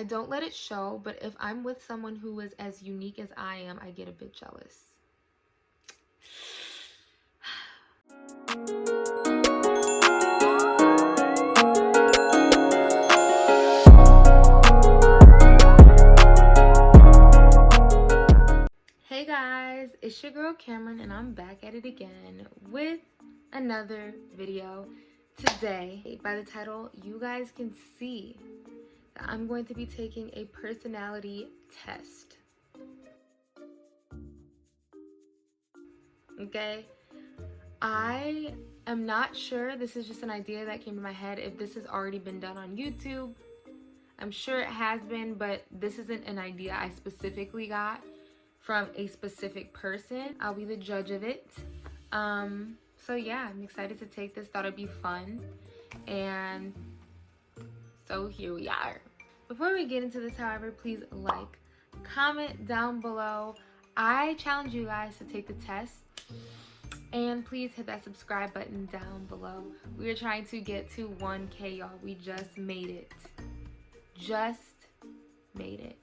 I don't let it show, but if I'm with someone who is as unique as I am, I get a bit jealous. Hey guys, it's your girl Camryn, and I'm back at it again with another video. Today, by the title, you guys can see that I'm going to be taking a personality test. Okay, I am not sure, this is just an idea that came to my head, if this has already been done on YouTube. I'm sure it has been, but this isn't an idea I specifically got from a specific person. I'll be the judge of it. So yeah, I'm excited to take this. Thought it'd be fun. And so here we are. Before we get into this, however, please like, comment down below. I challenge you guys to take the test. And please hit that subscribe button down below. We are trying to get to 1K, y'all. We just made it. Just made it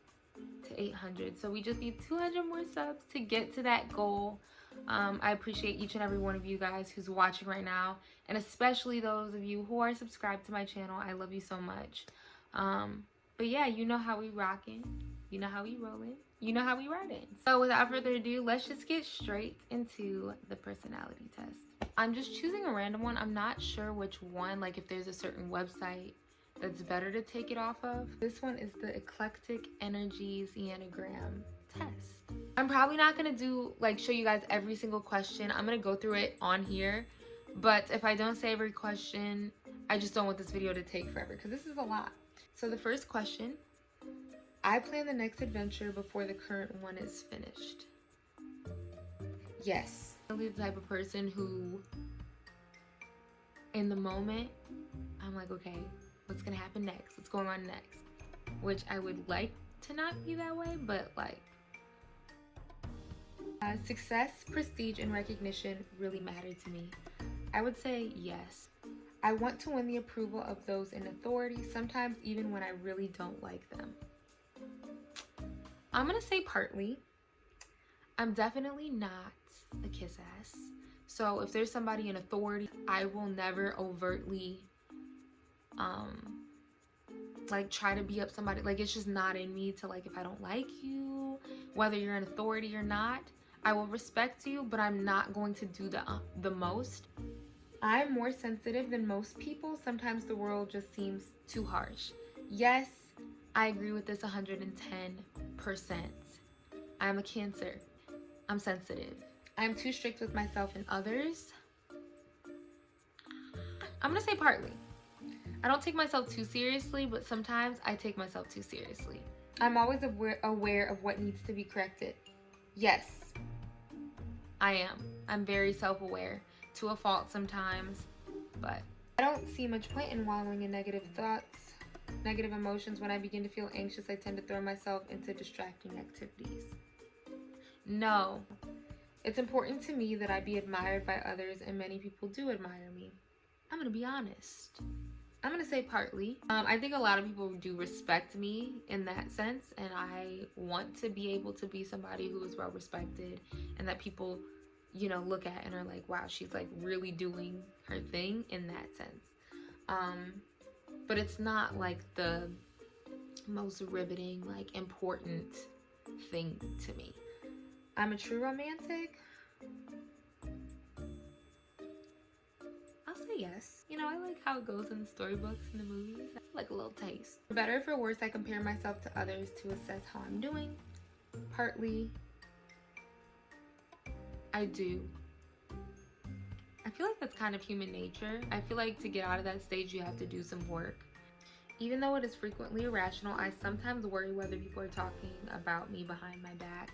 to 800. So we just need 200 more subs to get to that goal. I appreciate each and every one of you guys who's watching right now, and especially those of you who are subscribed to my channel. I love you so much. But yeah, you know how we rocking, you know how we rolling, you know how we riding. So without further ado, let's just get straight into the personality test. I'm just choosing a random one. I'm not sure which one, like if there's a certain website that's better to take it off of. This one is the Eclectic Energies Enneagram test. I'm probably not gonna show you guys every single question. I'm gonna go through it on here, but if I don't say every question, I just don't want this video to take forever because this is a lot. So the first question, I plan the next adventure before the current one is finished. Yes. I'm the type of person who, in the moment, I'm like, okay, what's gonna happen next? What's going on next? Which I would like to not be that way, but like, success, prestige, and recognition really matter to me. I would say yes. I want to win the approval of those in authority, sometimes even when I really don't like them. I'm gonna say partly. I'm definitely not a kiss ass. So if there's somebody in authority, I will never overtly try to be up somebody. Like, it's just not in me to, like, if I don't like you, whether you're in authority or not, I will respect you, but I'm not going to do the most. I'm more sensitive than most people. Sometimes the world just seems too harsh. Yes, I agree with this 110%. I'm a Cancer. I'm sensitive. I'm too strict with myself and others. I'm gonna say partly. I don't take myself too seriously, but sometimes I take myself too seriously. I'm always aware of what needs to be corrected. Yes, I am. I'm very self-aware to a fault sometimes, but I don't see much point in wallowing in negative thoughts, negative emotions. When I begin to feel anxious, I tend to throw myself into distracting activities. No, it's important to me that I be admired by others, and many people do admire me. I'm gonna be honest. I'm gonna say partly. I think a lot of people do respect me in that sense, and I want to be able to be somebody who is well respected and that people, you know, look at and are like, wow, she's like really doing her thing in that sense. But it's not like the most riveting, like important thing to me. I'm a true romantic. I'll say yes. You know, I like how it goes in the storybooks and the movies. I like a little taste. For better or for worse, I compare myself to others to assess how I'm doing. Partly, I do. I feel like that's kind of human nature. I feel like to get out of that stage, you have to do some work. Even though it is frequently irrational, I sometimes worry whether people are talking about me behind my back.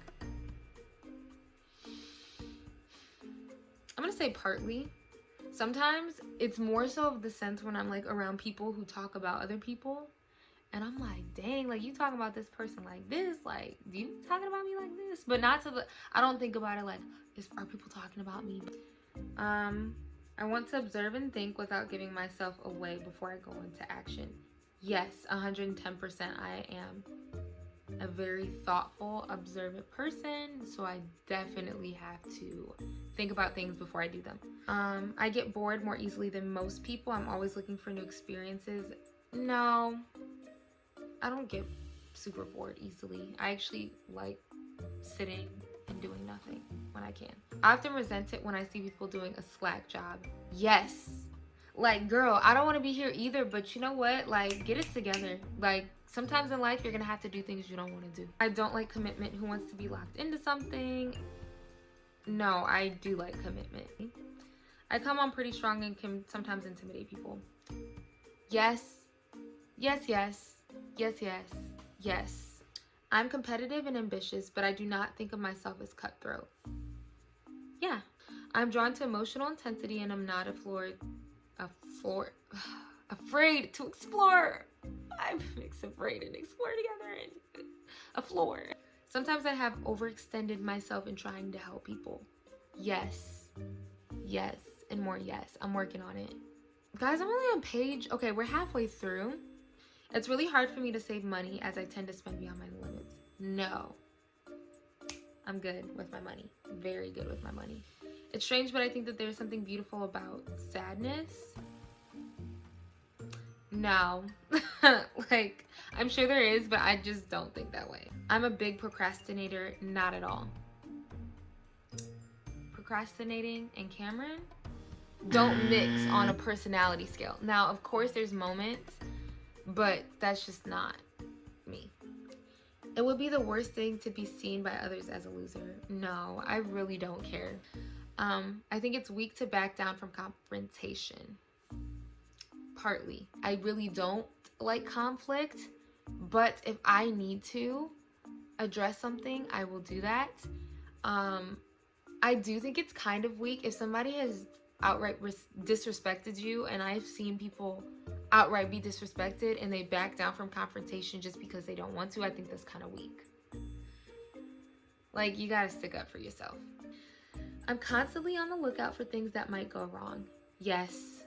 I'm gonna say partly. Sometimes it's more so of the sense when I'm like around people who talk about other people, and I'm like, dang, like you talking about this person like this, like you talking about me like this, but not to the, I don't think about it like, are people talking about me? I want to observe and think without giving myself away before I go into action. Yes, 110% I am a very thoughtful, observant person, so I definitely have to think about things before I do them. I get bored more easily than most people. I'm always looking for new experiences. No, I don't get super bored easily. I actually like sitting and doing nothing when I can. I often resent it when I see people doing a slack job. Yes. Like, girl, I don't want to be here either, but you know what? Like, get it together. Like, sometimes in life, you're going to have to do things you don't want to do. I don't like commitment. Who wants to be locked into something? No, I do like commitment. I come on pretty strong and can sometimes intimidate people. Yes. Yes, yes. Yes, yes. Yes. I'm competitive and ambitious, but I do not think of myself as cutthroat. Yeah. I'm drawn to emotional intensity and I'm not afraid to explore. I mix afraid and explore together and a floor. Sometimes I have overextended myself in trying to help people. Yes. Yes. And more yes. I'm working on it. Guys, I'm only on page... Okay, we're halfway through. It's really hard for me to save money as I tend to spend beyond my limits. No. I'm good with my money. Very good with my money. It's strange, but I think that there's something beautiful about sadness. No. Like, I'm sure there is, but I just don't think that way. I'm a big procrastinator. Not at all. Procrastinating and Camryn don't mix on a personality scale. Now, of course, there's moments, but that's just not me. It would be the worst thing to be seen by others as a loser. No, I really don't care. I think it's weak to back down from confrontation. Partly. I really don't like conflict, but if I need to address something, I will do that. I do think it's kind of weak if somebody has outright disrespected you, and I've seen people outright be disrespected and they back down from confrontation just because they don't want to. I think that's kind of weak. Like, you gotta stick up for yourself. I'm constantly on the lookout for things that might go wrong. Yes.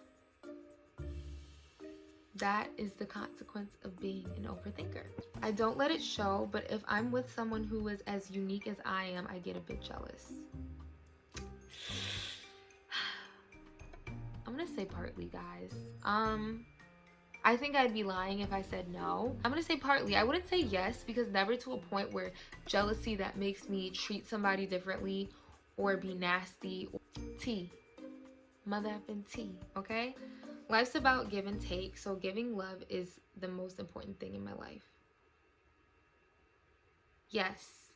That is the consequence of being an overthinker. I don't let it show, but if I'm with someone who is as unique as I am, I get a bit jealous. I'm gonna say partly, guys. I think I'd be lying if I said no. I'm gonna say partly. I wouldn't say yes, because never to a point where jealousy that makes me treat somebody differently or be nasty. T. Mother effing T, okay? Life's about give and take, so giving love is the most important thing in my life. Yes.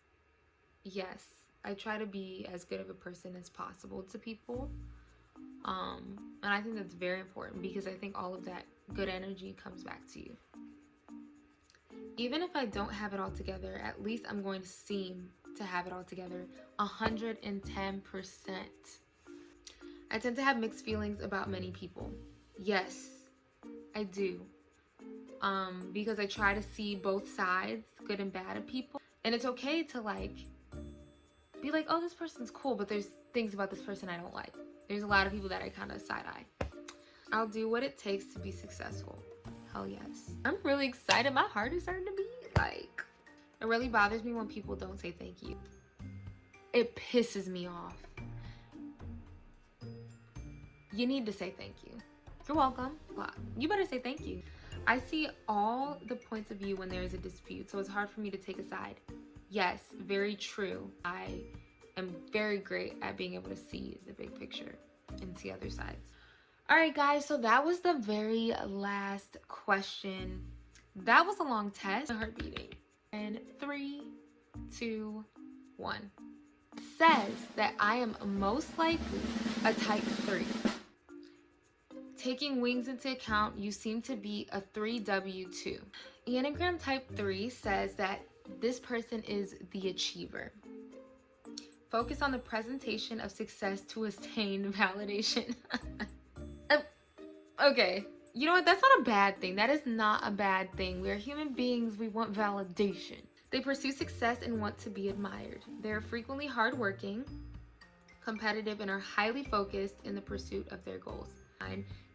Yes. I try to be as good of a person as possible to people. And I think that's very important because I think all of that good energy comes back to you. Even if I don't have it all together, at least I'm going to seem to have it all together 110%. I tend to have mixed feelings about many people. Yes, I do. Because I try to see both sides, good and bad, of people. And it's okay to be like, oh, this person's cool, but there's things about this person I don't like. There's a lot of people that I kind of side-eye. I'll do what it takes to be successful. Hell yes. I'm really excited. My heart is starting to beat. It really bothers me when people don't say thank you. It pisses me off. You need to say thank you. You're welcome. Well, you better say thank you. I see all the points of view when there is a dispute, so it's hard for me to take a side. Yes, very true. I am very great at being able to see the big picture and see other sides. All right, guys, so that was the very last question. That was a long test. My heart beating. And 3, 2, 1. It says that I am most likely a type 3. Taking wings into account, you seem to be a 3W2. Enneagram type 3 says that this person is the achiever. Focus on the presentation of success to attain validation. Okay, you know what? That's not a bad thing. That is not a bad thing. We are human beings. We want validation. They pursue success and want to be admired. They are frequently hardworking, competitive, and are highly focused in the pursuit of their goals.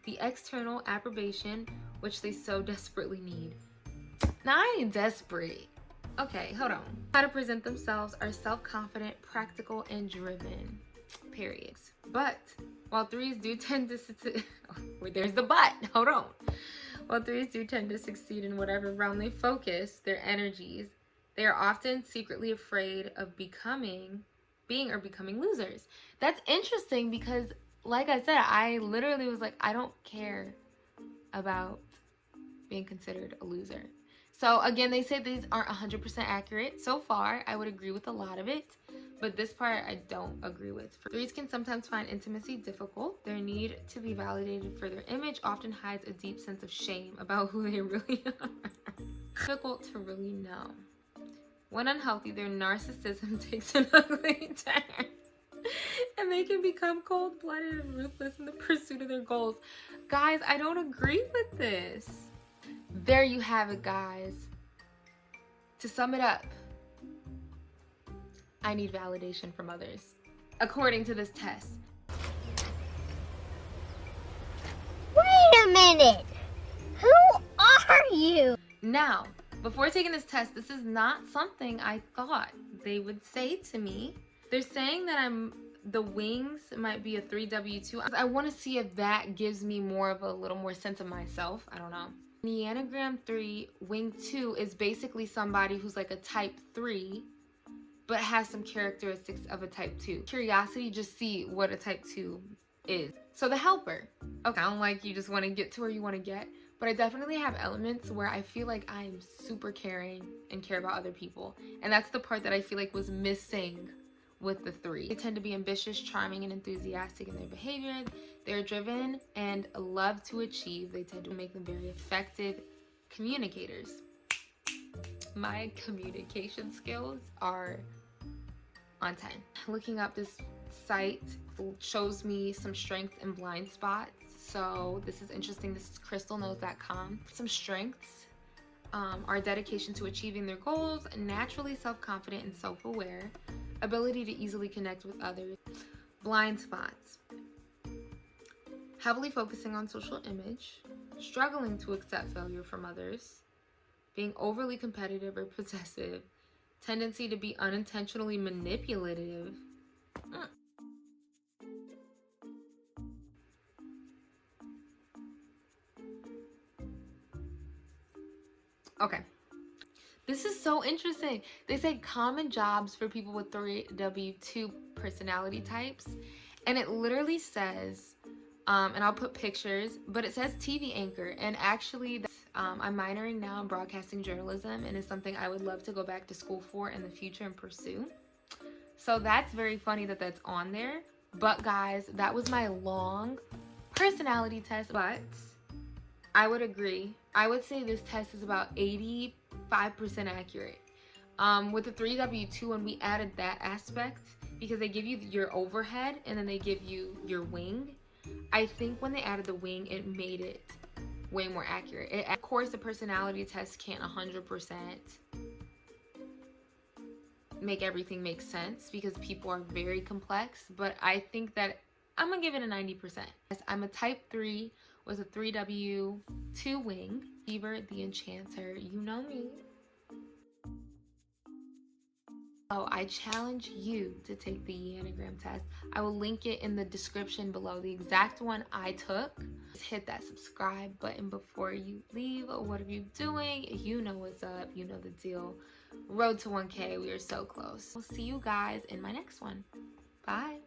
the external approbation which they so desperately need. Now, I ain't desperate. Okay, hold on. How to present themselves are self-confident, practical, and driven. Periods. But while 3s do tend to wait, there's the but. Hold on. While 3s do tend to succeed in whatever realm they focus their energies, they are often secretly afraid of becoming losers. That's interesting because, like I said, I literally was like, I don't care about being considered a loser. So again, they say these aren't 100% accurate. So far, I would agree with a lot of it, but this part I don't agree with. 3s can sometimes find intimacy difficult. Their need to be validated for their image often hides a deep sense of shame about who they really are. Difficult to really know. When unhealthy, their narcissism takes an ugly turn, and they can become cold-blooded and ruthless in the pursuit of their goals. Guys, I don't agree with this. There you have it, guys. To sum it up, I need validation from others, according to this test. Wait a minute! Who are you? Now, before taking this test, this is not something I thought they would say to me. They're saying that the wings might be a 3W2. I want to see if that gives me more of a little more sense of myself. I don't know. The Enneagram 3, wing 2 is basically somebody who's like a type 3, but has some characteristics of a type 2. Curiosity, just see what a type 2 is. So the helper. Okay, I don't like you just want to get to where you want to get, but I definitely have elements where I feel like I'm super caring and care about other people. And that's the part that I feel like was missing with the 3. They tend to be ambitious, charming, and enthusiastic in their behavior. They're driven and love to achieve. They tend to make them very effective communicators. My communication skills are on 10. Looking up this site shows me some strengths and blind spots. So this is interesting. This is crystalknows.com. Some strengths are dedication to achieving their goals, naturally self-confident and self-aware, ability to easily connect with others. Blind spots: heavily focusing on social image, struggling to accept failure from others, being overly competitive or possessive, tendency to be unintentionally manipulative. Okay. This is so interesting. They say common jobs for people with 3W2 personality types. And it literally says, and I'll put pictures, but it says TV anchor. And actually, I'm minoring now in broadcasting journalism, and it's something I would love to go back to school for in the future and pursue. So that's very funny that that's on there. But guys, that was my long personality test. But I would agree. I would say this test is about 85% accurate. With the 3W2, when we added that aspect, because they give you your overhead and then they give you your wing, I think when they added the wing, it made it way more accurate. Of course, the personality test can't 100% make everything make sense because people are very complex, but I think that I'm gonna give it a 90%. I'm a type 3 with a 3W2 wing. Fever the Enchanter, you know me. Oh, I challenge you to take the Enneagram test. I will link it in the description below, the exact one I took. Just hit that subscribe button before you leave. What are you doing? You know what's up. You know the deal. Road to 1K. We are so close. I'll see you guys in my next one. Bye.